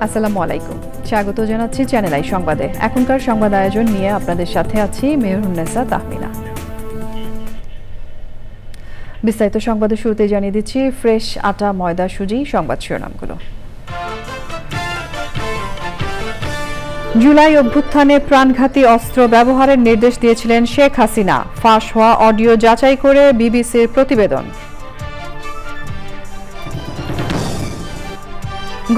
আসসালামু আলাইকুম, স্বাগত জানাচ্ছি চ্যানেল আই সংবাদে। এখনকার সংবাদ আয়োজন নিয়ে আপনাদের সাথে আছি মেহরুন্নেসা তাহমিনা। বিস্তারিত সংবাদের শুরুতে জানিয়ে দিচ্ছি ফ্রেশ আটা, ময়দা, সুজি। সংবাদ শিরোনামগুলো। জুলাই অভ্যুত্থানে প্রাণঘাতী অস্ত্র ব্যবহারের নির্দেশ দিয়েছিলেন শেখ হাসিনা। ফাঁস হওয়া অডিও যাচাই করে বিবিসির প্রতিবেদন।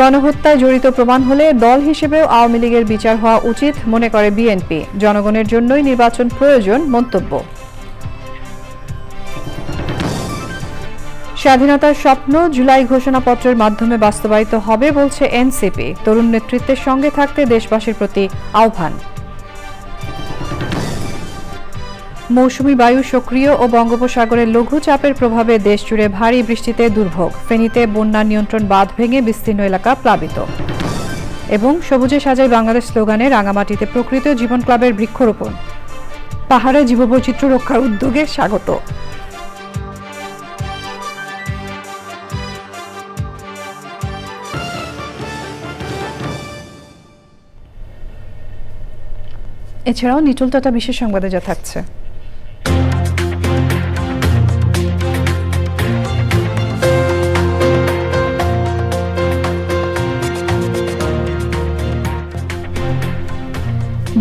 গণহত্যায় জড়িত প্রমাণ হলে দল হিসেবেও আওয়ামী লীগের বিচার হওয়া উচিত মনে করে বিএনপি। জনগণের জন্যই নির্বাচন প্রয়োজন মন্তব্য। স্বাধীনতার স্বপ্ন জুলাই ঘোষণাপত্রের মাধ্যমে বাস্তবায়িত হবে বলছে এনসিপি। তরুণ নেতৃত্বের সঙ্গে থাকতে দেশবাসীর প্রতি আহ্বান। মৌসুমী বায়ু সক্রিয় ও বঙ্গোপসাগরের লঘুচাপের প্রভাবে দেশজুড়ে ভারী বৃষ্টিতে দুর্ভোগ। ফেনীতে বন্যা নিয়ন্ত্রণ বাঁধ ভেঙে বিস্তীর্ণ এলাকা প্লাবিত। এবং সবুজে সাজাই বাংলাদেশ স্লোগানে রাঙামাটিতে প্রকৃত জীবন ক্লাবের বৃক্ষরোপণ। পাহাড়ে জীববৈচিত্র্য রক্ষার উদ্যোগে স্বাগত। এছাড়াও নিটল টাটা বিশেষ সংবাদে যা থাকছে।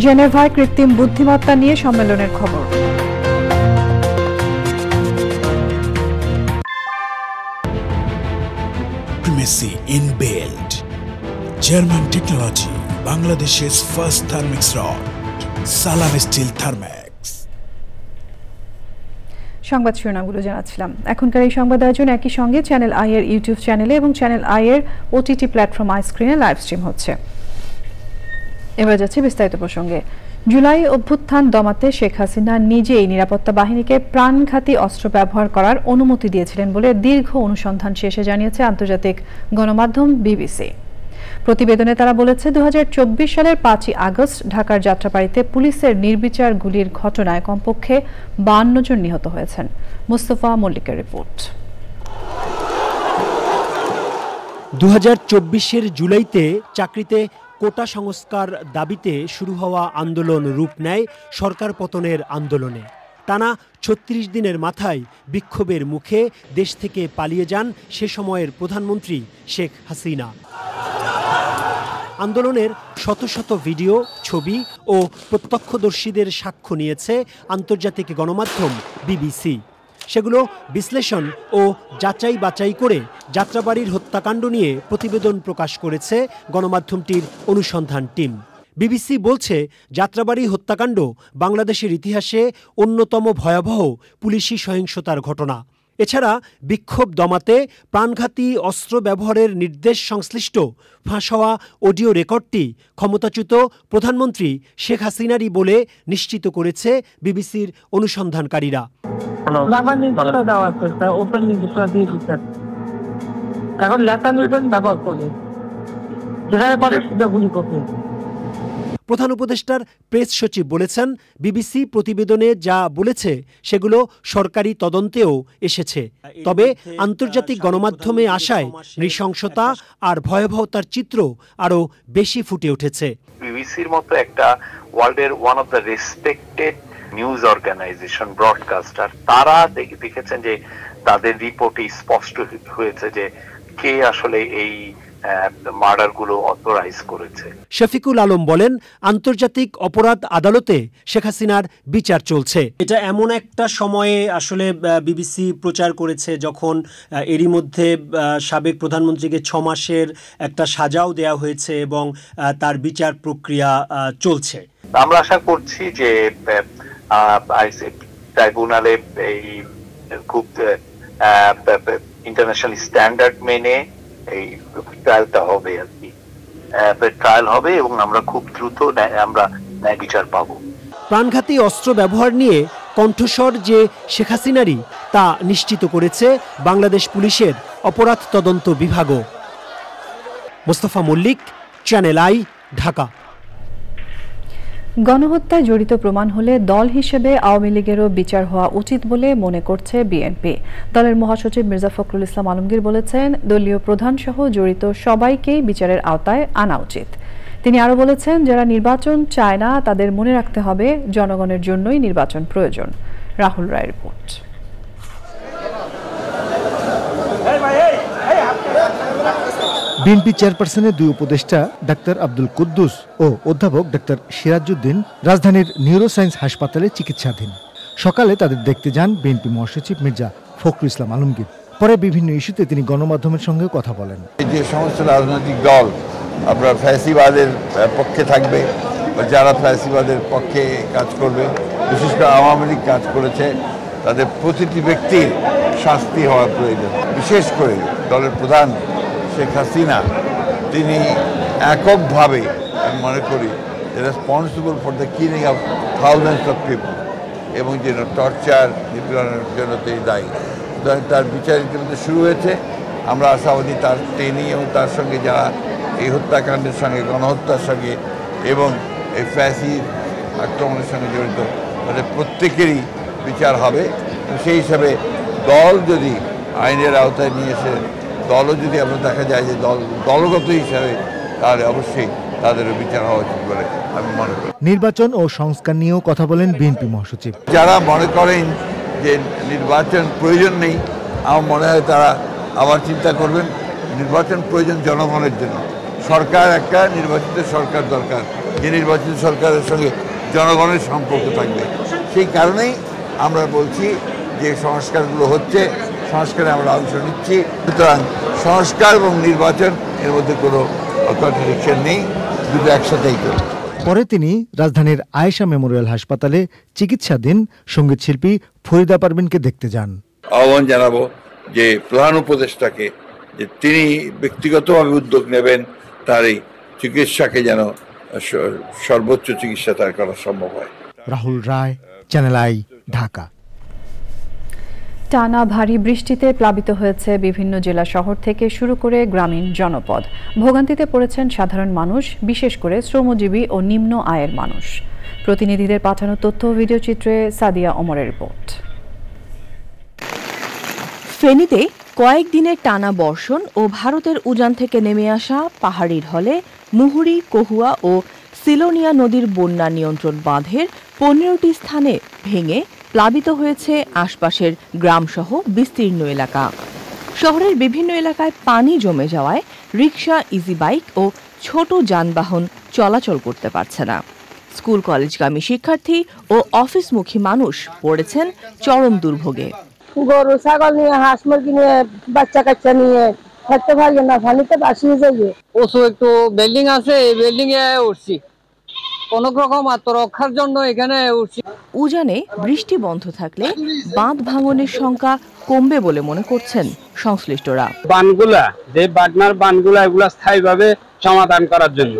জেনেভায় কৃত্রিম বুদ্ধিমত্তা নিয়ে সম্মেলনের খবর। Primacy inbuilt. German technology. Bangladesh's first thermix rod. Salam Steel Thermax. সংবাদ শিরোনামগুলো জানাচ্ছিলাম। এখনকার এই সংবাদ আয়োজন একই সঙ্গে চ্যানেল আই এর ইউটিউব চ্যানেলে এবং চ্যানেল আই এর ওটিটি প্ল্যাটফর্ম আই স্ক্রিনে লাইভ স্ট্রিম হচ্ছে। এবার যাচ্ছে বিস্তারিত প্রসঙ্গে। জুলাই অভ্যুত্থান দমাতে শেখ হাসিনা নিজেই নিরাপত্তা বাহিনীকে প্রাণঘাতী অস্ত্র ব্যবহার করার অনুমতি দিয়েছিলেন বলে দীর্ঘ অনুসন্ধান শেষে জানিয়েছে আন্তর্জাতিক গণমাধ্যম বিবিসি। প্রতিবেদনে তারা বলেছে 2024 সালের 5ই আগস্ট ঢাকার যাত্রাবাড়ীতে পুলিশের নির্বিচার গুলির ঘটনায় কমপক্ষে 52 জন নিহত হয়েছেন। মুস্তফা মল্লিকের রিপোর্ট। 2024-এর জুলাইতে চাকরিতে কোটা সংস্কার দাবিতে শুরু হওয়া আন্দোলন রূপ নেয় সরকার পতনের আন্দোলনে। টানা 36 দিনের মাথায় বিক্ষোভের মুখে দেশ থেকে পালিয়ে যান সে সময়ের প্রধানমন্ত্রী শেখ হাসিনা। আন্দোলনের শত শত ভিডিও, ছবি ও প্রত্যক্ষদর্শীদের সাক্ষ্য নিয়েছে আন্তর্জাতিক গণমাধ্যম বিবিসি। সেগুলো বিশ্লেষণ ও যাচাই বাছাই করে যাত্রাবাড়ীর হত্যাকাণ্ড নিয়ে প্রতিবেদন প্রকাশ করেছে গণমাধ্যমটির অনুসন্ধান টিম। বিবিসি বলছে, যাত্রাবাড়ী হত্যাকাণ্ড বাংলাদেশের ইতিহাসে অন্যতম ভয়াবহ পুলিশি সহিংসতার ঘটনা। এছাড়া বিক্ষোভ দমাতে প্রাণঘাতী অস্ত্র ব্যবহারের নির্দেশ সংশ্লিষ্ট ফাঁস হওয়া অডিও রেকর্ডটি ক্ষমতাচ্যুত প্রধানমন্ত্রী শেখ হাসিনারই বলে নিশ্চিত করেছে বিবিসির অনুসন্ধানকারীরা। প্রধান উপদেষ্টার প্রেস সচিব বলেছেন, বিবিসি প্রতিবেদনে যা বলেছে সেগুলো সরকারি তদন্তেও এসেছে। তবে আন্তর্জাতিক গণমাধ্যমে আসায় নৃশংসতা আর ভয়াবহতার চিত্র আরো বেশি ফুটে উঠেছে। বিবিসির মতো একটা ওয়ার্ল্ডের one of the respected news organization, broadcaster, তারা দেখেছেন যে তাদের রিপোর্টে স্পষ্ট হয়েছে যে কে আসলে এই মার্ডারগুলো অথরাইজ করেছে। শফিকুল আলম বলেন, আন্তর্জাতিক অপরাধ আদালতে শেখ হাসিনার বিচার চলছে। এটা এমন একটা সময়ে আসলে বিবিসি প্রচার করেছে যখন এরই মধ্যে সাবেক প্রধানমন্ত্রীকে 6 মাসের একটা সাজাও দেয়া হয়েছে এবং তার বিচার প্রক্রিয়া চলছে। আমরা আশা করছি যে ট্রাইব্যুনালে এই খুব ইন্টারন্যাশনাল স্ট্যান্ডার্ড মেনে এই ট্রায়ালটা হবে আর কি, ট্রায়াল হবে এবং আমরা খুব দ্রুত আমরা ন্যায় বিচার পাবো। প্রাণঘাতী অস্ত্র ব্যবহার নিয়ে কণ্ঠস্বর যে শেখ হাসিনারই, তা নিশ্চিত করেছে বাংলাদেশ পুলিশের অপরাধ তদন্ত বিভাগও। Mostafa Mallik, channel I, Dhaka. গণহত্যায় জড়িত প্রমাণ হলে দল হিসেবে আওয়ামী লীগেরও বিচার হওয়া উচিত বলে মনে করছে বিএনপি। দলের মহাসচিব মির্জা ফখরুল ইসলাম আলমগীর বলেছেন, দলীয় প্রধান সহ জড়িত সবাইকেই বিচারের আওতায় আনা উচিত। তিনি আরও বলেছেন, যারা নির্বাচন চায় না তাদের মনে রাখতে হবে জনগণের জন্যই নির্বাচন প্রয়োজন। রাহুল রায়ের রিপোর্ট। বিএনপি চেয়ারপারসনের দুই উপদেষ্টা ডাক্তার আব্দুল কুদ্দুস ও অধ্যাপক ডাক্তার সিরাজউদ্দিন রাজধানীর নিউরোসায়েন্স হাসপাতালে চিকিৎসাধীন। সকালে তাদের দেখতে যান বিএনপি মহাসচিব মির্জা ফখরুল ইসলাম আলমগীর। পরে বিভিন্ন ইস্যুতে তিনি গণমাধ্যমের সঙ্গে কথা বলেন। যে সমস্ত রাজনৈতিক দল আপনার ফ্যাসিবাদের পক্ষে থাকবে, যারা ফ্যাসিবাদের পক্ষে কাজ করবে, বিশেষ করে আওয়ামী লীগ কাজ করেছে, তাদের প্রতিটি ব্যক্তির শাস্তি হওয়া প্রয়োজন। বিশেষ করে দলের প্রধান শেখ হাসিনা, তিনি এককভাবে আমি মনে করি responsible for the killing of thousands of people এবং যে টর্চার নিপীড়নের জন্য তিনি দায়ী। তার বিচার ইতিমধ্যে শুরু হয়েছে। আমরা আশাবাদী তার ট্রেনি এবং তার সঙ্গে যারা এই হত্যাকাণ্ডের সঙ্গে, গণহত্যার সঙ্গে এবং এই ফ্যাসির আক্রমণের সঙ্গে জড়িত তাদের প্রত্যেকেরই বিচার হবে। সেই হিসাবে দল যদি আইনের আওতায় নিয়ে এসে দলও যদি আমরা দেখা যায় যে দলগত হিসাবে, তাহলে অবশ্যই তাদেরও বিচার হওয়া উচিত বলে আমি মনে করি। নির্বাচন ও সংস্কার নিয়েও কথা বলেন বিএনপি মহাসচিব। যারা মনে করেন যে নির্বাচন প্রয়োজন নেই, আমার মনে হয় তারা আবার চিন্তা করবেন। নির্বাচন প্রয়োজন জনগণের জন্য। সরকার একটা নির্বাচিত সরকার দরকার, যে নির্বাচিত সরকারের সঙ্গে জনগণের সম্পর্ক থাকবে। সেই কারণেই আমরা বলছি যে সংস্কারগুলো হচ্ছে, সংস্কারে আমরা অংশ নিচ্ছি। সুতরাং সংস্কার এবং নির্বাচন এর মধ্যে কোনো কন্ট্রাডিকশন নেই, দুটো একসাথেই চলছে। পরে তিনি রাজধানীর আয়েশা মেমোরিয়াল হাসপাতালে চিকিৎসাধীন সঙ্গীত শিল্পী ফরিদা পারভিনকে দেখতে যান। আহ্বান জানাবো যে প্রধান উপদেষ্টাকে যে তিনি ব্যক্তিগতভাবে উদ্যোগ নেবেন, তার এই চিকিৎসাকে যেন সর্বোচ্চ চিকিৎসা তার করা সম্ভব হয়। রাহুল রায়, চ্যানেল আই, ঢাকা। টানা ভারী বৃষ্টিতে প্লাবিত হয়েছে বিভিন্ন জেলা শহর থেকে শুরু করে গ্রামীণ জনপদ। ভোগান্তিতে পড়েছেন সাধারণ মানুষ, বিশেষ করে শ্রমজীবী ও নিম্ন আয়ের মানুষ। প্রতিনিধিদের পাঠানো তথ্য ও ভিডিও চিত্রে সাদিয়া ওমরের রিপোর্ট। ফেনীতে কয়েকদিনের টানা বর্ষণ ও ভারতের উজান থেকে নেমে আসা পাহাড়ি ঢলে মুহুরী, কহুয়া ও সিলোনিয়া নদীর বন্যা নিয়ন্ত্রণ বাঁধের 15টি স্থানে ভেঙে প্লাবিত হয়েছে আশপাশের গ্রামসহ বিস্তীর্ণ এলাকা। শহরের বিভিন্ন এলাকায় পানি জমে যাওয়ায় রিকশা, ইজি বাইক ও ছোট যানবাহন চলাচল করতে পারছে না। স্কুল কলেজগামী শিক্ষার্থী ও অফিসমুখী মানুষ পড়েছেন চরম দুর্ভোগে। গরু ছাগল নিয়ে, হাঁস মুরগি নিয়ে, বাচ্চা কাচ্চা নিয়ে থাকতে পারবে না, পানিতে ভাসিয়ে যাবে। ওসু একটু বিল্ডিং আছে, এই বিল্ডিং এ উঠছি কোন রকম আত্মরক্ষার জন্য এখানে উঠছি। উজানে বৃষ্টি বন্ধ থাকলে বাঁধ ভাঙনের সংখ্যা কমবে বলে মনে করছেন সংশ্লিষ্টরা। বানগুলা, যে বাগনার বানগুলা, এগুলা স্থায়ীভাবে সমাধান করার জন্য।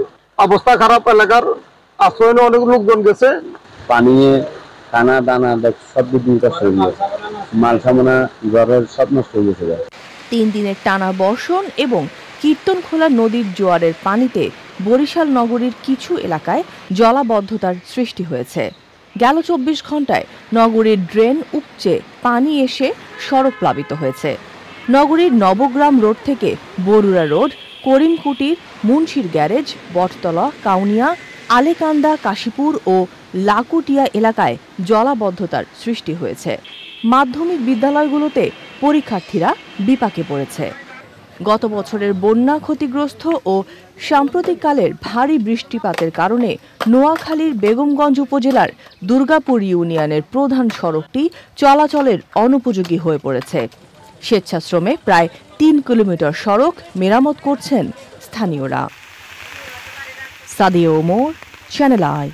অবস্থা খারাপ, এলাকার আশ্রয় অনেক লোকজন গেছে। পানি টানা দানা সব দিনটা মাল সামনা ঘরের সব নষ্ট হয়ে গেছে। 3 দিনের টানা বর্ষণ এবং কীর্তনখোলা নদীর জোয়ারের পানিতে বরিশাল নগরীর কিছু এলাকায় জলাবদ্ধতার সৃষ্টি হয়েছে। গেল 24 ঘন্টায় নগরীর ড্রেন উপচে পানি এসে সড়ক প্লাবিত হয়েছে। নগরীর নবগ্রাম রোড থেকে বরুড়া রোড, করিমকুটির, মুন্সির গ্যারেজ, বটতলা, কাউনিয়া, আলেকান্দা, কাশীপুর ও লাকুটিয়া এলাকায় জলাবদ্ধতার সৃষ্টি হয়েছে। মাধ্যমিক বিদ্যালয়গুলোতে পরীক্ষার্থীরা বিপাকে পড়েছে। গত বছরের বন্যা ক্ষতিগ্রস্ত ও সাম্প্রতিককালের ভারী বৃষ্টিপাতের কারণে নোয়াখালীর বেগমগঞ্জ উপজেলার দুর্গাপুর ইউনিয়নের প্রধান সড়কটি চলাচলের অনুপযোগী হয়ে পড়েছে। স্বেচ্ছাশ্রমে প্রায় 3 কিলোমিটার সড়ক মেরামত করছেন স্থানীয়রা। Sadia Omar, channel I.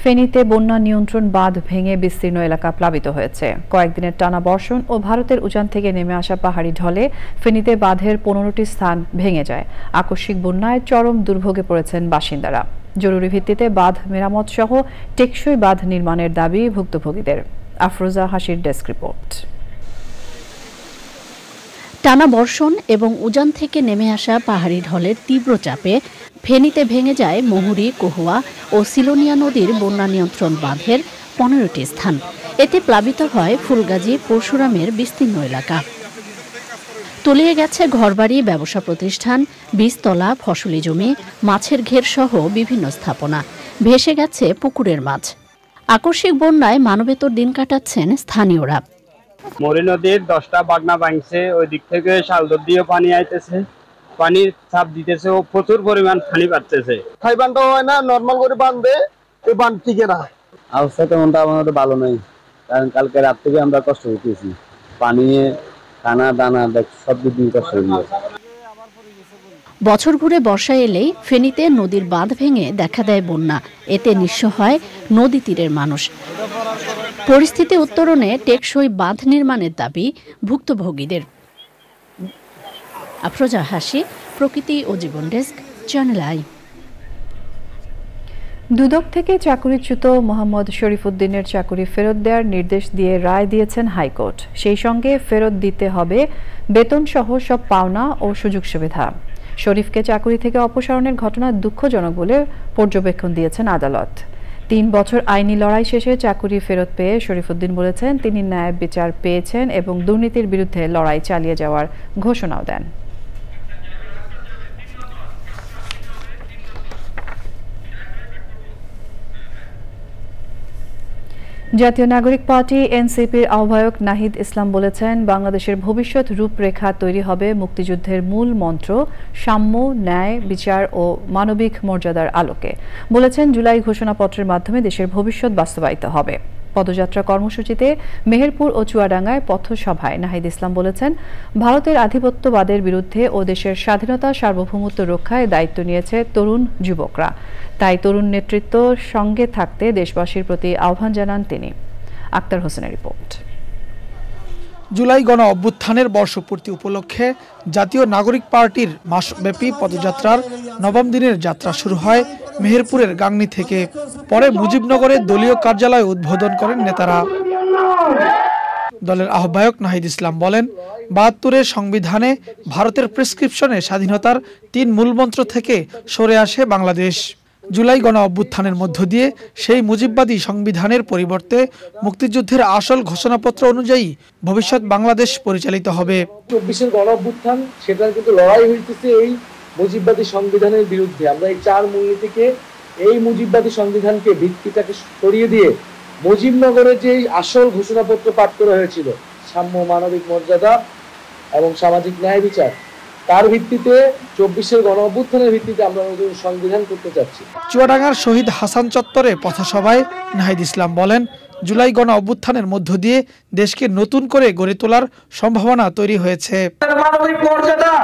ফেনীতে বন্যা নিয়ন্ত্রণ বাঁধ ভেঙে বিস্তীর্ণ এলাকা প্লাবিত হয়েছে। কয়েকদিনের টানা বর্ষণ ও ভারতের উজান থেকে নেমে আসা পাহাড়ি ঢলে ফেনীতে বাঁধের 15টি স্থান ভেঙে যায়। আকস্মিক বন্যায় চরম দুর্ভোগে পড়েছেন বাসিন্দারা। জরুরি ভিত্তিতে বাঁধ মেরামত সহ টেকসই বাঁধ নির্মাণের দাবি ভুক্তভোগীদের। আফরোজা হাসির ডেস্ক রিপোর্ট। টানা বর্ষণ এবং উজান থেকে নেমে আসা পাহাড়ি ঢলের তীব্র চাপে ফেনীতে ভেঙে যায় মহুরী, কহুয়া ও সিলোনিয়া নদীর বন্যা নিয়ন্ত্রণ বাঁধের 15টি স্থান। এতে প্লাবিত হয় ফুলগাজী, পরশুরামের বিস্তীর্ণ এলাকা। তলিয়ে গেছে ঘরবাড়ি, ব্যবসা প্রতিষ্ঠান, বীজতলা, ফসলি জমি, মাছের ঘের সহ বিভিন্ন স্থাপনা। ভেসে গেছে পুকুরের মাছ। আকস্মিক বন্যায় মানবেতর দিন কাটাচ্ছেন স্থানীয়রা। মরি নদীর 10টা বাগনা ভাঙছে, ওই দিক থেকে শালদর দিয়ে পানি আইতেছে, পানির চাপ দিতেছে ও প্রচুর পরিমাণ পানি পাচ্ছে। খাই বানটা হয় না, নর্মাল করে বানবে, এই বান টিকে না। অবস্থা তেমনটা আমাদের ভালো নয়, কারণ কালকে রাত থেকে আমরা কষ্ট হইতেছি। পানি, খানা দানা সব দিন কষ্ট হয়ে। বছর ঘুরে বর্ষা এলেই ফেনীতে নদীর বাঁধ ভেঙে দেখা দেয় বন্যা। এতে নিঃস্ব হয় নদী তীরের মানুষ। পরিস্থিতি উত্তরণে টেকসই বাঁধ নির্মাণের দাবি ভুক্তভোগীদের। আফরোজা হাসি, প্রকৃতি ও জীবন ডেস্ক, চ্যানেল আই। দুদক থেকে চাকুরিচ্যুত মোহাম্মদ শরীফুদ্দিনের চাকুরি ফেরত দেওয়ার নির্দেশ দিয়ে রায় দিয়েছেন হাইকোর্ট। সেই সঙ্গে ফেরত দিতে হবে বেতন সহ সব পাওনা ও সুযোগ সুবিধা। শরীফকে চাকুরি থেকে অপসারণের ঘটনা দুঃখজনক বলে পর্যবেক্ষণ দিয়েছেন আদালত। 3 বছর আইনি লড়াই শেষে চাকুরি ফেরত পেয়ে শরীফুদ্দিন বলেছেন তিনি ন্যায় বিচার পেয়েছেন এবং দুর্নীতির বিরুদ্ধে লড়াই চালিয়ে যাওয়ার ঘোষণাও দেন। জাতীয় নাগরিক পার্টি এনসিপির আহ্বায়ক নাহিদ ইসলাম বলেছেন বাংলাদেশের ভবিষ্যৎ রূপরেখা তৈরি হবে মুক্তিযুদ্ধের মূল মন্ত্র সাম্য, ন্যায়, বিচার ও মানবিক মর্যাদার আলোকে। বলেছেন জুলাই ঘোষণাপত্রের মাধ্যমে দেশের ভবিষ্যৎ বাস্তবায়িত হবে। পদযাত্রা কর্মসূচিতে মেহেরপুর ও চুয়াডাঙ্গায় পথসভায় নাহিদ ইসলাম বলেছেন ভারতের আধিপত্যবাদের বিরুদ্ধে ও দেশের স্বাধীনতা সার্বভৌমত্ব রক্ষায় দায়িত্ব নিয়েছে তরুণ যুবকরা। তাই তরুণ নেতৃত্ব সঙ্গে থাকতে দেশবাসীর প্রতি আহ্বান জানান তিনি। আক্তার হোসেনের রিপোর্ট। জুলাই গণ অভ্যুত্থানের বর্ষপূর্তি উপলক্ষে জাতীয় নাগরিক পার্টির মাসব্যাপী পদযাত্রার 9ম দিনের যাত্রা শুরু হয় মেহেরপুরের গাংনী থেকে। পরে মুজিবনগরে দলীয় কার্যালয় উদ্বোধন করেন নেতারা। দলের আহ্বায়ক নাহিদ ইসলাম বলেন 72-এর সংবিধানে ভারতের প্রেসক্রিপশনে স্বাধীনতার 3 মূলমন্ত্র থেকে সরে আসে বাংলাদেশ। জুলাই গণ অভ্যুত্থানের মধ্য দিয়ে সেই মুজিববাদী সংবিধানের পরিবর্তে মুক্তিযুদ্ধের আসল ঘোষণাপত্র অনুযায়ী ভবিষ্যৎ বাংলাদেশ পরিচালিত হবে। 24-এর গণ অভ্যুত্থান সেটার কিন্তু লড়াই হইতেছে এই মুজিববাদী সংবিধানের বিরুদ্ধে। আমরা এই 4 মূলনীতিকে, এই মুজিববাদী সংবিধানকে, ভিত্তিটাকে সরিয়ে দিয়ে মুজিবনগরে যে আসল ঘোষণাপত্র পাঠ করা হয়েছিল সাম্য, মানবিক মর্যাদা এবং সামাজিক ন্যায় বিচার, তার ভিত্তিতে 24-এর গণ অভ্যুত্থানের ভিত্তিতে আমরা নতুন সংবিধান করতে যাচ্ছি। চুয়াডাঙ্গার শহীদ হাসান চত্বরে পথসভায় নাহিদ ইসলাম বলেন জুলাই গণ অভ্যুত্থানের মধ্য দিয়ে দেশকে নতুন করে গড়ে তোলার সম্ভাবনা তৈরি হয়েছে। মানবিক মর্যাদা,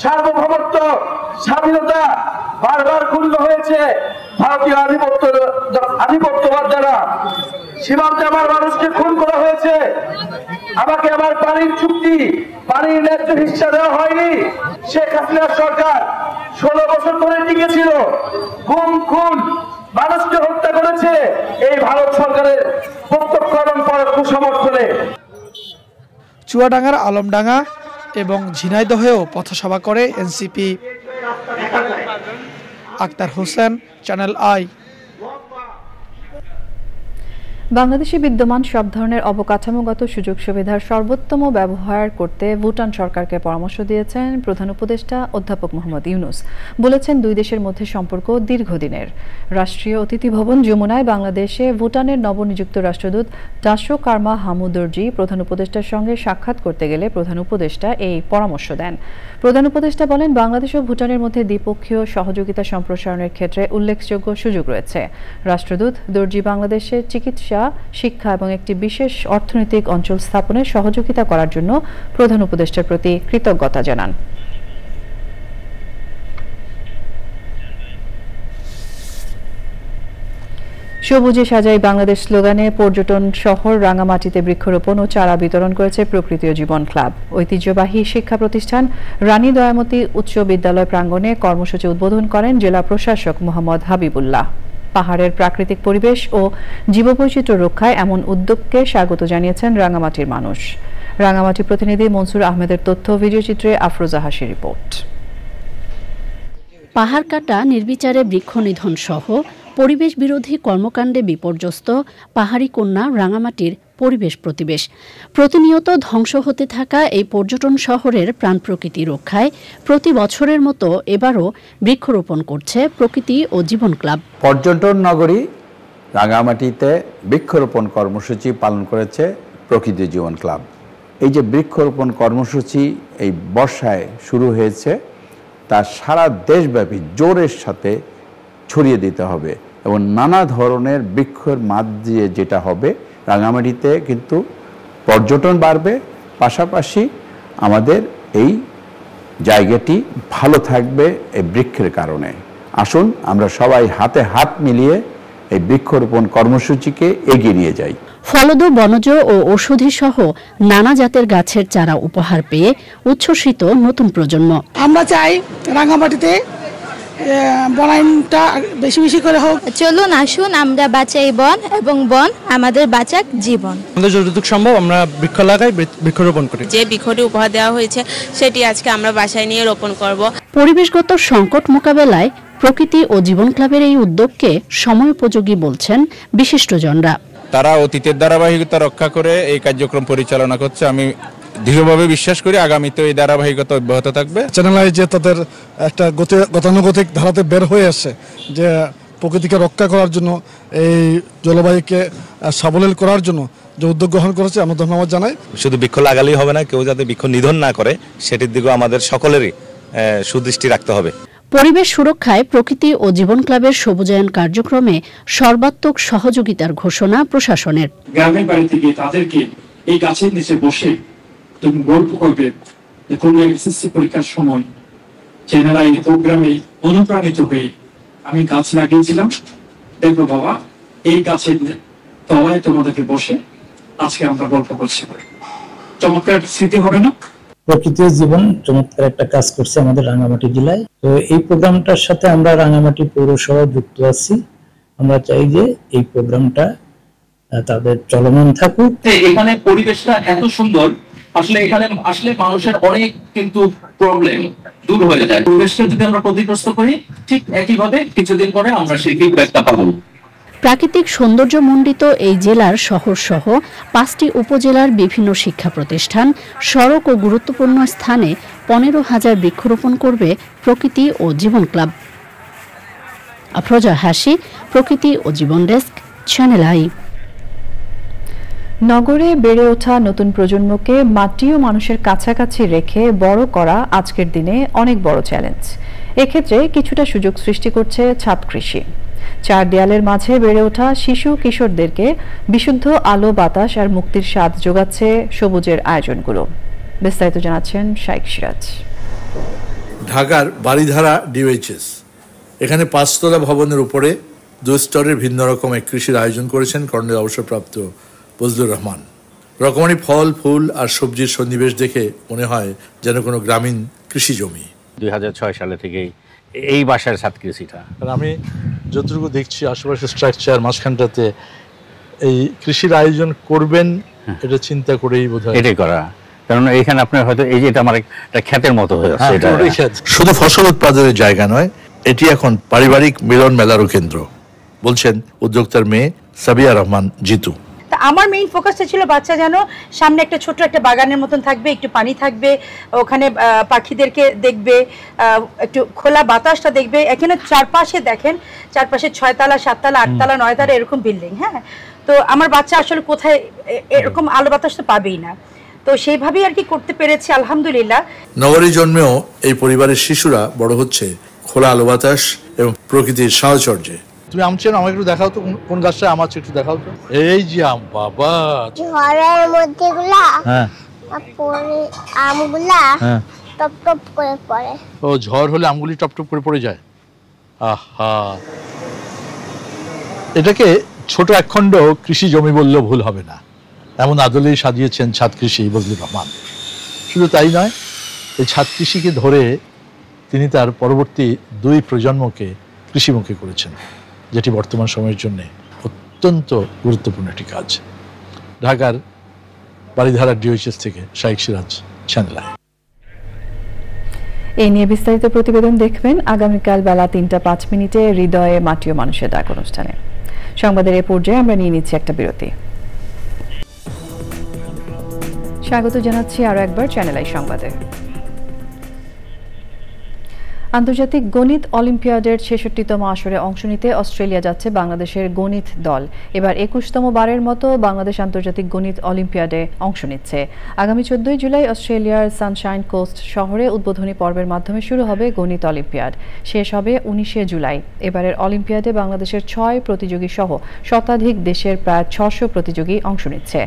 সার্বভৌমত্ব, স্বাধীনতা বারবার ক্ষুণ্ণ হয়েছে ভারতীয় আধিপত্যবাদ দ্বারা। সীমান্তে আমার মানুষকে খুন করা হয়েছে, আমাকে আমার পানির চুক্তি, পানির ন্যায্য হিস্সা দেওয়া হয়নি। শেখ হাসিনার সরকার 16 বছর ধরে টিকেছিল, গুম খুন, মানুষকে হত্যা করেছে এই ভারত সরকারের প্রত্যক্ষ এবং পরোক্ষ সমর্থনে। চুয়াডাঙ্গার আলমডাঙ্গা এবং ঝিনাইদহেও পথসভা করে এনসিপি। আক্তার হোসেন, চ্যানেল আই। বাংলাদেশে বিদ্যমান সব ধরনের অবকাঠামোগত সুযোগ সুবিধার সর্বোত্তম ব্যবহার করতে ভুটান সরকারকে পরামর্শ দিয়েছেন প্রধান উপদেষ্টা অধ্যাপক মোহাম্মদ ইউনুস। বলেছেন 2 দেশের মধ্যে সম্পর্ক দীর্ঘদিনের। রাষ্ট্রীয় অতিথি ভবন যমুনায় বাংলাদেশে ভুটানের নবনিযুক্ত রাষ্ট্রদূত টাসো কারমা হামুদর্জি প্রধান উপদেষ্টার সঙ্গে সাক্ষাৎ করতে গেলে প্রধান উপদেষ্টা এই পরামর্শ দেন। প্রধান উপদেষ্টা বলেন বাংলাদেশ ও ভুটানের মধ্যে দ্বিপক্ষীয় সহযোগিতা সম্প্রসারণের ক্ষেত্রে উল্লেখযোগ্য সুযোগ রয়েছে। রাষ্ট্রদূত দর্জি বাংলাদেশে চিকিৎসা, শিক্ষা এবং একটি বিশেষ অর্থনৈতিক অঞ্চল স্থাপনে সহযোগিতা করার জন্য প্রধান উপদেষ্টার প্রতি কৃতজ্ঞতা জানান। সবুজে সাজাই বাংলাদেশ স্লোগানে পর্যটন শহর রাঙামাটিতে বৃক্ষরোপণ ও চারা বিতরণ করেছে প্রকৃতি ও জীবন ক্লাব। ঐতিহ্যবাহী শিক্ষা প্রতিষ্ঠান রানী দয়ামতী উচ্চ বিদ্যালয় প্রাঙ্গণে কর্মসূচি উদ্বোধন করেন জেলা প্রশাসক মোহাম্মদ হাবিবুল্লাহ। পাহাড়ের প্রাকৃতিক পরিবেশ ও জীববৈচিত্র্য রক্ষায় এমন উদ্যোগকে স্বাগত জানিয়েছেন রাঙামাটির মানুষ। রাঙামাটি প্রতিনিধি মনসুর আহমেদের তথ্য, ভিডিও চিত্রে আফরোজা হাসির রিপোর্ট। পাহাড় কাটা, নির্বিচারে বৃক্ষ নিধন সহ পরিবেশ বিরোধী কর্মকাণ্ডে বিপর্যস্ত পাহাড়ি কন্যা রাঙামাটির পরিবেশ প্রতিবেশ। প্রতিনিয়ত ধ্বংস হতে থাকা এই পর্যটন শহরের প্রাণ প্রকৃতি রক্ষায় প্রতি বছরের মতো এবারও বৃক্ষরোপণ করছে প্রকৃতি ও জীবন ক্লাব। পর্যটন নগরী রাঙামাটিতে বৃক্ষরোপণ কর্মসূচি পালন করেছে প্রকৃতি জীবন ক্লাব। এই যে বৃক্ষরোপণ কর্মসূচি এই বর্ষায় শুরু হয়েছে, তা সারা দেশব্যাপী জোরের সাথে ছড়িয়ে দিতে হবে এবং নানা ধরনের বৃক্ষের মাঝ দিয়ে যেটা হবে, রাঙামাটিতে কিন্তু পর্যটন বাড়বে, পাশাপাশি আমাদের এই জায়গাটি ভালো থাকবে এই বৃক্ষের কারণে। আসুন আমরা সবাই হাতে হাত মিলিয়ে এই বৃক্ষরোপণ কর্মসূচিকে এগিয়ে নিয়ে যাই। ফলদ, বনজ ও ঔষধি সহ নানা জাতের গাছের চারা উপহার পেয়ে উচ্ছ্বসিত নতুন প্রজন্ম। আমরা চাই রাঙামাটিতে বনায়নটা বেশি বেশি করে হোক। চলুন আসুন আমরা বাঁচাই বন এবং বন আমাদের বাঁচাক জীবন। আমাদের যতটুকু সম্ভব আমরা বৃক্ষ লাগাই, বৃক্ষরোপণ করি। যে বৃক্ষটি উপহার দেওয়া হয়েছে সেটি আজকে আমরা বাসায় নিয়ে রোপণ করব। পরিবেশগত সংকট মোকাবেলায় প্রকৃতি ও জীবন ক্লাবের এই উদ্যোগকে সময়োপযোগী বলছেন বিশিষ্টজনরা। তারা অতীতের ধারাবাহিকতা রক্ষা করে এই কার্যক্রম পরিচালনা করছে। আমি দৃঢ়ভাবে বিশ্বাস করি আগামীতে এই ধারাবাহিকতা অব্যাহত থাকবে। চ্যানেল যে তাদের একটা গতানুগতিক ধারাতে বের হয়ে আসে যে প্রকৃতিকে রক্ষা করার জন্য, এই জলবায়ুকে সাবলীল করার জন্য যে উদ্যোগ গ্রহণ করেছে, আমরা ধন্যবাদ জানাই। শুধু বৃক্ষ লাগালেই হবে না, কেউ যাতে বৃক্ষ নিধন না করে সেটির দিকেও আমাদের সকলেরই সুদৃষ্টি রাখতে হবে। পরিবেশ সুরক্ষায় প্রকৃতি ও জীবন ক্লাবের সবুজায়ন কার্যক্রমে সর্বাত্মক সহযোগিতার ঘোষণা প্রশাসনের। গ্রামের বাড়ি থেকে তাদেরকে এই গাছের নিচে বসে তুমি গল্প করবে, কোন এসএসসি পরীক্ষার সময় চ্যানেল আই প্রোগ্রামে অনুপ্রাণিত হয়ে আমি গাছ লাগিয়েছিলাম। দেখো বাবা, এই গাছের তলায় তোমাদেরকে বসে আজকে আমরা গল্প করছি। চমৎকার স্মৃতি হবে না? প্রকৃতি জীবন চমৎকার একটা কাজ করছে আমাদের রাঙামাটি জেলায়। তো এই প্রোগ্রামটার সাথে আমরা রাঙামাটি পৌরসভা যুক্ত আছি। আমরা চাই যে এই প্রোগ্রামটা তাদের চলমান থাকুক। এখানে পরিবেশটা এত সুন্দর, আসলে এখানে আসলে মানুষের অনেক কিন্তু প্রবলেম দূর হয়ে যায়। পরিবেশটা যদি আমরা ক্ষতিগ্রস্ত করি, ঠিক একইভাবে কিছুদিন পরে আমরা সেই ফিডব্যাকটা পাবো। প্রাকৃতিক সৌন্দর্যমণ্ডিত এই জেলার শহর সহ 5টি উপজেলার বিভিন্ন শিক্ষা প্রতিষ্ঠান, সড়ক ও গুরুত্বপূর্ণ স্থানে 15,000 বৃক্ষরোপণ করবে প্রকৃতি ও জীবন ক্লাব। আফরোজা হাসি, প্রকৃতি ও জীবন ডেস্ক, চ্যানেল আই। নগরে বেড়ে ওঠা নতুন প্রজন্মকে মাটি ও মানুষের কাছাকাছি রেখে বড় করা আজকের দিনে অনেক বড় চ্যালেঞ্জ। এক্ষেত্রে কিছুটা সুযোগ সৃষ্টি করছে ছাদ কৃষি। 4 দেয়ালের মাঝে বেড়ে ওঠা শিশু কিশোরদেরকে বিশুদ্ধ আলো, বাতাস আর মুক্তির স্বাদ যোগাচ্ছে সবুজের আয়োজনগুলো। বিস্তারিত জানাচ্ছেন শাইখ সিরাজ। ঢাকার বাড়িধারা ডিওএইচএস এখানে 5তলা ভবনের উপরে 2 স্তরের ভিন্ন রকম এক কৃষির আয়োজন করেছেন কর্নেল অবসরপ্রাপ্ত বজলুর রহমান। রকমারি ফল, ফুল আর সবজির সন্নিবেশ দেখে মনে হয় যেন কোনো গ্রামীণ কৃষি জমি। 2006 সালে থেকেই এই বাসার ছাদ কৃষিটা। আমি যতটুকু দেখছি আশেপাশে স্ট্রাকচার মাঝখানটাতে এই কৃষির আয়োজন করবেন, এটা চিন্তা করেই বোধহয় এটাই করা। কারণ এইখানে আপনার হয়তো এই যে এটা আমার একটা ক্ষেতের মতো হয়ে আছে। শুধু ফসল উৎপাদনের জায়গা নয়, এটি এখন পারিবারিক মিলন মেলারও কেন্দ্র, বলছেন উদ্যোক্তার মেয়ে সাবিয়া রহমান জিতু। আমার মেইন ফোকাসটা ছিল বাচ্চা যেন সামনে একটা ছোট একটা বাগানের মতন থাকবে, একটু পানি থাকবে, ওখানে পাখিদেরকে দেখবে, একটু খোলা বাতাসটা দেখবে। এখানে চারপাশে দেখেন, চারপাশে 6 তলা, 7 তলা, 8 তলা, 9 তলা এরকম বিল্ডিং। হ্যাঁ, তো আমার বাচ্চা আসলে কোথায় এরকম আলো বাতাস তো পাবেই না, তো সেইভাবেই আর কি করতে পেরেছি আলহামদুলিল্লাহ। নগরে জন্মেও এই পরিবারের শিশুরা বড় হচ্ছে খোলা আলো বাতাস এবং প্রকৃতির সাহচর্যে। তুমি আম চেনো, আমাকে একটু দেখাও তো কোন গাছটা আমার একটু দেখাও তো। এই যে আম, বাবা ঝড়ের মধ্যে গুলা, হ্যাঁ, পরে আমগুলা টপ টপ করে পড়ে। ও ঝড় হলে আমগুলি টপ টপ করে পড়ে যায়। আহা, এটাকে ছোট একখণ্ড কৃষি জমি বললেও ভুল হবে না, এমন আদলেই সাজিয়েছেন ছাদ কৃষি বজলুর রহমান। শুধু তাই নয়, এই ছাদ কৃষিকে ধরে তিনি তার পরবর্তী 2 প্রজন্মকে কৃষিমুখী করেছেন, যেটি বর্তমান সময়ের জন্য অত্যন্ত গুরুত্বপূর্ণ একটি কাজ। ঢাকার বারিধারা ডিওএইচএস থেকে শাইখ সিরাজ, চ্যানেল আই। এই নিয়ে বিস্তারিত প্রতিবেদন দেখবেন আগামীকাল বেলা ৩টা ৫ হৃদয়ে মাটি ও মানুষের ডাক অনুষ্ঠানে। সংবাদের এ পর্যায়ে আমরা নিয়ে নিচ্ছি একটা বিরতি। স্বাগত জানাচ্ছি আরও একবার চ্যানেল আই সংবাদে। আন্তর্জাতিক গণিত অলিম্পিয়াডের ৬৬তম আসরে অংশ নিতে অস্ট্রেলিয়া যাচ্ছে বাংলাদেশের গণিত দল। এবার ২১তম বারের মতো বাংলাদেশ আন্তর্জাতিক গণিত অলিম্পিয়াডে অংশ নিচ্ছে। আগামী ১৪ জুলাই অস্ট্রেলিয়ার সানশাইন কোস্ট শহরে উদ্বোধনী পর্বের মাধ্যমে শুরু হবে গণিত অলিম্পিয়াড, শেষ হবে ১৯ জুলাই। এবারের অলিম্পিয়াডে বাংলাদেশের ৬ প্রতিযোগী সহ শতাধিক দেশের প্রায় ৬০০ প্রতিযোগী অংশ নিচ্ছে।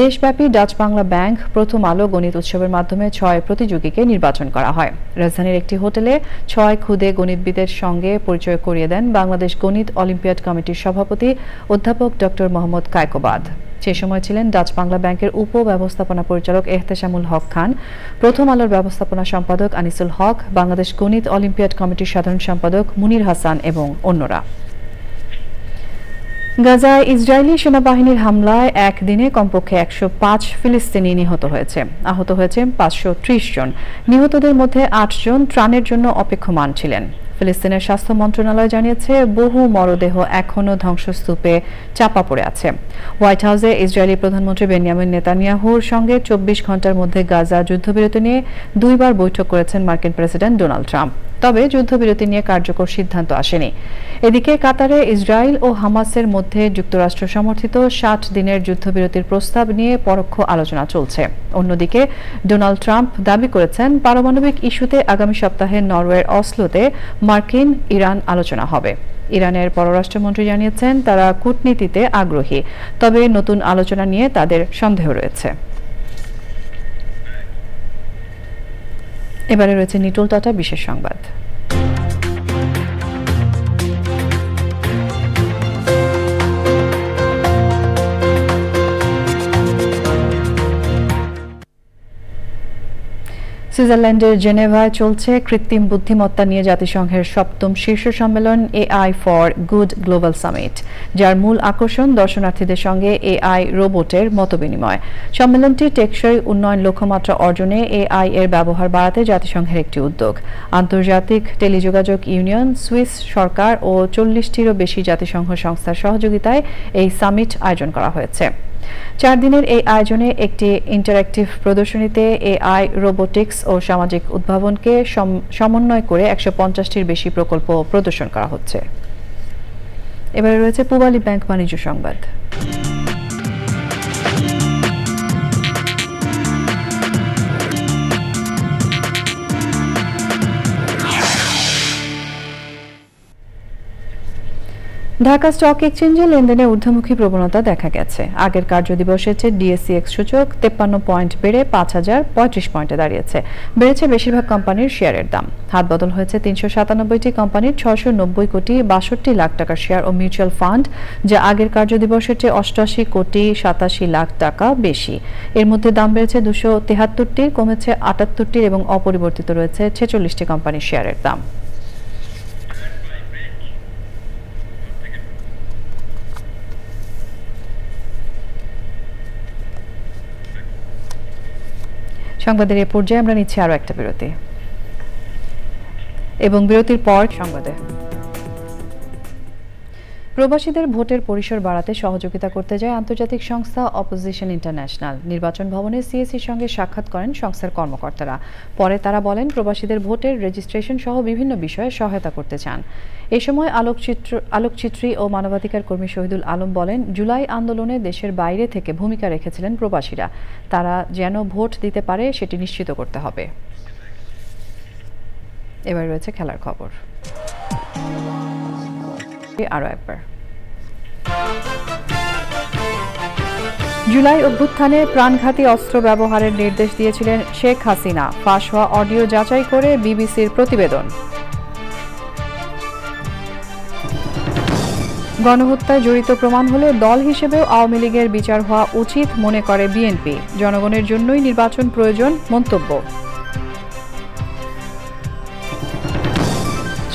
দেশব্যাপী ডাচ বাংলা ব্যাংক প্রথম আলো গণিত উৎসবের মাধ্যমে ৬ প্রতিযোগীকে নির্বাচন করা হয়। রাজধানীর একটি হোটেলে ৬ খুদে গণিতবিদের সঙ্গে পরিচয় করিয়ে দেন বাংলাদেশ গণিত অলিম্পিয়াড কমিটির সভাপতি অধ্যাপক ডক্টর মোহাম্মদ কায়কোবাদ। সে সময় ছিলেন ডাচ বাংলা ব্যাংকের উপব্যবস্থাপনা পরিচালক এহতেশামুল হক খান, প্রথম আলোর ব্যবস্থাপনা সম্পাদক আনিসুল হক, বাংলাদেশ গণিত অলিম্পিয়াড কমিটির সাধারণ সম্পাদক মুনির হাসান এবং অন্যরা। গাজায় ইসরায়েলি সেনাবাহিনীর হামলায় একদিনে কমপক্ষে ১০৫ ফিলিস্তিনি নিহত হয়েছে। আহত হয়েছেন ৫৩০ জন। নিহতদের মধ্যে ৮ জন ত্রাণের জন্য অপেক্ষমান ছিলেন। ফিলিস্তিনের স্বাস্থ্য মন্ত্রণালয় জানিয়েছে বহু মরদেহ এখনও ধ্বংসস্তূপে চাপা পড়ে আছে। হোয়াইট হাউসে ইসরায়েলি প্রধানমন্ত্রী বেনিয়ামিন নেতানিয়াহুর সঙ্গে ২৪ ঘন্টার মধ্যে গাজা যুদ্ধবিরতি নিয়ে ২ বার বৈঠক করেছেন মার্কিন প্রেসিডেন্ট ডোনাল্ড ট্রাম্প। তবে যুদ্ধবিরতি নিয়ে কার্যকর সিদ্ধান্ত আসেনি। এদিকে কাতারে ইসরায়েল ও হামাসের মধ্যে যুক্তরাষ্ট্র সমর্থিত ৬০ দিনের যুদ্ধবিরতির প্রস্তাব নিয়ে পরোক্ষ আলোচনা চলছে। অন্যদিকে ডোনাল্ড ট্রাম্প দাবি করেছেন পারমাণবিক ইস্যুতে আগামী সপ্তাহে নরওয়ের অসলোতে মার্কিন ইরান আলোচনা হবে। ইরানের পররাষ্ট্রমন্ত্রী জানিয়েছেন তারা কূটনীতিতে আগ্রহী, তবে নতুন আলোচনা নিয়ে তাদের সন্দেহ রয়েছে। এবারে রয়েছে নিটোল টাটা বিশেষ সংবাদ। সুইজারল্যান্ডের জেনেভায় চলছে কৃত্রিম বুদ্ধিমত্তা নিয়ে জাতিসংঘের ৭ম শীর্ষ সম্মেলন AI for good global summit, যার মূল আকর্ষণ দর্শনার্থীদের সঙ্গে এআই রোবটের মতবিনিময়। সম্মেলনটি টেকসই উন্নয়ন লক্ষ্যমাত্রা অর্জনে এআই এর ব্যবহার বাড়াতে জাতিসংঘের একটি উদ্যোগ। আন্তর্জাতিক টেলিযোগাযোগ ইউনিয়ন, সুইস সরকার ও ৪০টিরও বেশি জাতিসংঘ সংস্থার সহযোগিতায় এই সামিট আয়োজন করা হয়েছে। ৪ দিনের এই আয়োজনে একটি ইন্টারঅ্যাক্টিভ প্রদর্শনীতে এআই, রোবোটিক্স ও সামাজিক উদ্ভাবনকে সমন্বয় করে ১৫০টির বেশি প্রকল্প প্রদর্শন করা হচ্ছে। এবারে রয়েছে পূবালী ব্যাংক বাণিজ্য সংবাদ। ঢাকা স্টক এক্সচেঞ্জে লেনদেনে ঊর্ধ্বমুখী প্রবণতা দেখা গেছে। আগের কার্যদিবসের চেয়ে ডিএসসিএক্স সূচক ৫৩ পয়েন্ট বেড়ে ৫,০৩৫ পয়েন্টে দাঁড়িয়েছে। বেড়েছে বেশিরভাগ কোম্পানির শেয়ারের দাম। হাত বদল হয়েছে ৩৯৭টি কোম্পানির ৬৯০ কোটি ৬২ লাখ টাকার শেয়ার ও মিউচুয়াল ফান্ড, যা আগের কার্যদিবসের চেয়ে ৮৮ কোটি ৮৭ লাখ টাকা বেশি। এর মধ্যে দাম বেড়েছে ২৭৩টির, কমেছে ৭৮টির এবং অপরিবর্তিত রয়েছে ৪৬টি কোম্পানির শেয়ারের দাম। সংবাদের এ পর্যায়ে আমরা নিচ্ছি আরো একটা বিরতি এবং বিরতির পর সংবাদে প্রবাসীদের ভোটের পরিসর বাড়াতে সহযোগিতা করতে যায় আন্তর্জাতিক সংস্থা অপোজিশন ইন্টারন্যাশনাল। নির্বাচন ভবনে সিএসির সঙ্গে সাক্ষাৎ করেন সংস্থার কর্মকর্তারা। পরে তারা বলেন প্রবাসীদের ভোটের রেজিস্ট্রেশন সহ বিভিন্ন বিষয়ে সহায়তা করতে চান। এ সময় আলোকচিত্রী ও মানবাধিকার কর্মী শহীদুল আলম বলেন, জুলাই আন্দোলনে দেশের বাইরে থেকে ভূমিকা রেখেছিলেন প্রবাসীরা। তারা যেন ভোট দিতে পারে সেটি নিশ্চিত করতে হবে। এবার রয়েছে খেলার খবর। আরো একবার জুলাই অভ্যুত্থানে প্রাণঘাতী অস্ত্র ব্যবহারের নির্দেশ দিয়েছিলেন শেখ হাসিনা। ফাঁস হওয়া অডিও যাচাই করে বিবিসির প্রতিবেদন। গণহত্যায় জড়িত প্রমাণ হলে দল হিসেবেও আওয়ামী লীগের বিচার হওয়া উচিত মনে করে বিএনপি। জনগণের জন্যই নির্বাচন প্রয়োজন মন্তব্য।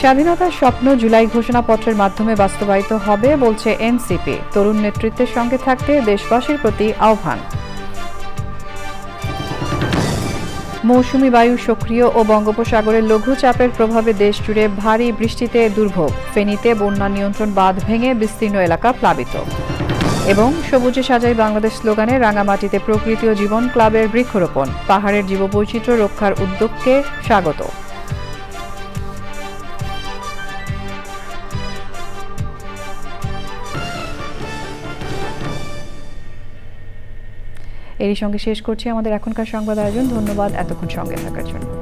স্বাধীনতার স্বপ্ন জুলাই ঘোষণাপত্রের মাধ্যমে বাস্তবায়িত হবে বলছে এনসিপি। তরুণ নেতৃত্বের সঙ্গে থাকতে দেশবাসীর প্রতি আহ্বান। মৌসুমী বায়ু সক্রিয় ও বঙ্গোপসাগরের লঘুচাপের প্রভাবে দেশজুড়ে ভারী বৃষ্টিতে দুর্ভোগ। ফেনীতে বন্যা নিয়ন্ত্রণ বাঁধ ভেঙে বিস্তীর্ণ এলাকা প্লাবিত। এবং সবুজে সাজাই বাংলাদেশ স্লোগানে রাঙামাটিতে প্রকৃতি ও জীবন ক্লাবের বৃক্ষরোপণ। পাহাড়ের জীববৈচিত্র্য রক্ষার উদ্যোগকে স্বাগত। এরই সঙ্গে শেষ করছি আমাদের এখনকার সংবাদ আয়োজন। ধন্যবাদ এতক্ষণ সঙ্গে থাকার জন্য।